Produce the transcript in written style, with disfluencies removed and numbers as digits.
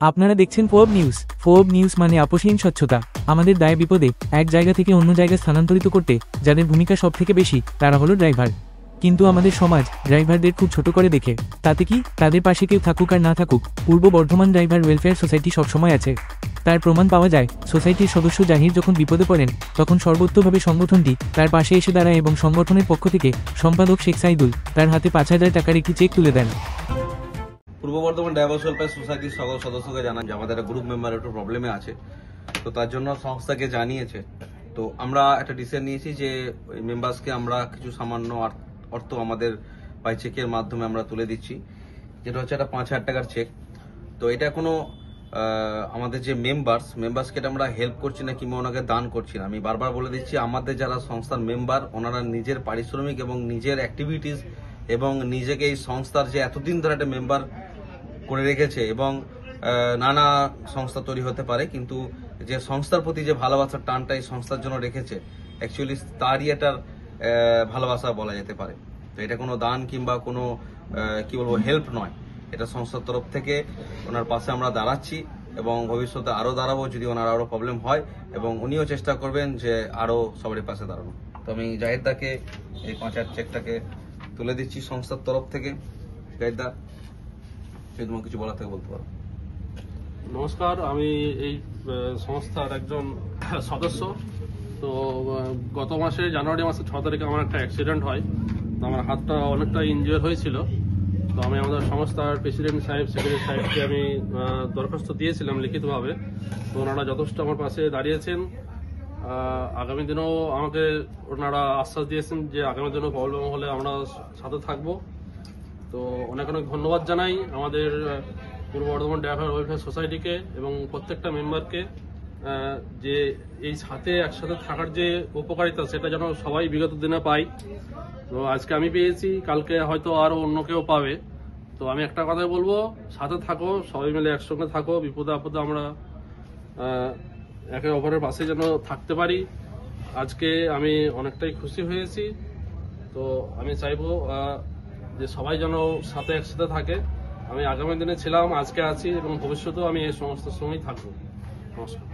আপনারা দেখছেন ফোব news. ফোব news মানে আপোষহীন স্বচ্ছতা। আমাদের দায় বিপদে এক জায়গা থেকে অন্য জায়গায় স্থানান্তরিত করতে যাদের ভূমিকা সব থেকে বেশি তারা হলো ড্রাইভার। কিন্তু আমাদের সমাজ ড্রাইভারদের খুব ছোট করে দেখে। তাতে কি তাদের পাশে কেউ থাকুক আর না থাকুক, পূর্ব বর্ধমান ড্রাইভার ওয়েলফেয়ার সোসাইটি সবসময় আছে। তার প্রমাণ পাওয়া যায়, সোসাইটির সদস্য জাহির যখন বিপদে পড়েন তখন সর্বোচ্চভাবে সংগঠনটি তার পাশে এসে দাঁড়ায় এবং সংগঠনের পক্ষ থেকে সম্পাদক শেখ সাইদুল তার হাতে 5,000 টাকার একটি চেক তুলে দেন। পূর্ব বর্ধমান ড্রাইভার্স ওয়েলফেয়ার সোসাইটির সকল সদস্যকে জানান যে আমাদের একটা গ্রুপ মেম্বার একটু প্রবলেমে আছে, তো তার জন্য সংস্থাকে জানিয়েছে। তো আমরা একটা ডিসিশন নিয়েছি যে ওই মেম্বার্সকে আমরা কিছু সামান্য অর্থ আমাদের বাই চেকের মাধ্যমে আমরা তুলে দিচ্ছি, যেটা হচ্ছে একটা 5,000 টাকার চেক। তো এটা কোনো আমাদের যে মেম্বার্সকে আমরা হেল্প করছি না কিংবা ওনাকে দান করছি না। আমি বারবার বলে দিচ্ছি, আমাদের যারা সংস্থার মেম্বার ওনারা নিজের পারিশ্রমিক এবং নিজের অ্যাক্টিভিটিস এবং নিজেকে এই সংস্থার যে এতদিন ধরে একটা মেম্বার করে রেখেছে এবং নানা সংস্থা তৈরি হতে পারে, কিন্তু যে সংস্থার প্রতি যে ভালোবাসার টানটা এই সংস্থার জন্য রেখেছে, অ্যাকচুয়ালি তারই এটার ভালোবাসা বলা যেতে পারে। তো এটা কোনো দান কিংবা কোনো কি বলবো হেল্প নয়, এটা সংস্থার তরফ থেকে ওনার পাশে আমরা দাঁড়াচ্ছি এবং ভবিষ্যতে আরও দাঁড়াবো যদি ওনার আরও প্রবলেম হয়, এবং উনিও চেষ্টা করবেন যে আরও সবারই পাশে দাঁড়ানো। তো আমি জাহিদদাকে এই 5,000 চেকটাকে তুলে দিচ্ছি সংস্থার তরফ থেকে। জাহিদদা, সেই তোমার কিছু বলার থেকে বলতে পারো। নমস্কার, আমি এই সংস্থার একজন সদস্য। তো গত মাসে জানুয়ারি মাসে 6 তারিখে আমার একটা অ্যাক্সিডেন্ট হয়। তো আমার হাতটা অনেকটা ইনজিওর হয়েছিল। তো আমি আমাদের সংস্থার প্রেসিডেন্ট সাহেব, সেক্রেটারি সাহেবকে আমি দরখাস্ত দিয়েছিলাম লিখিতভাবে। তো ওনারা যথেষ্ট আমার পাশে দাঁড়িয়েছেন। আগামী দিনেও আমাকে ওনারা আশ্বাস দিয়েছেন যে আগামী দিনেও প্রবলেম হলে আমরা সাথে থাকবো। তো অনেক অনেক ধন্যবাদ জানাই আমাদের পূর্ব বর্ধমান ড্রাইভার ওয়েলফেয়ার সোসাইটিকে এবং প্রত্যেকটা মেম্বারকে, যে এই সাথে একসাথে থাকার যে উপকারিতা সেটা যেন সবাই বিগত দিনে পাই। তো আজকে আমি পেয়েছি, কালকে হয়তো আরো অন্য কেউ পাবে। তো আমি একটা কথাই বলবো, সাথে থাকো, সবাই মিলে একসঙ্গে থাকো, বিপদে আপদে আমরা একে অপরের পাশে যেন থাকতে পারি। আজকে আমি অনেকটাই খুশি হয়েছি। তো আমি চাইবো যে সবাই যেন সাথে একসাথে থাকে। আমি আগামী দিনে ছিলাম, আজকে আছি এবং ভবিষ্যতেও আমি এই সমস্ত সময় থাকবো। নমস্কার।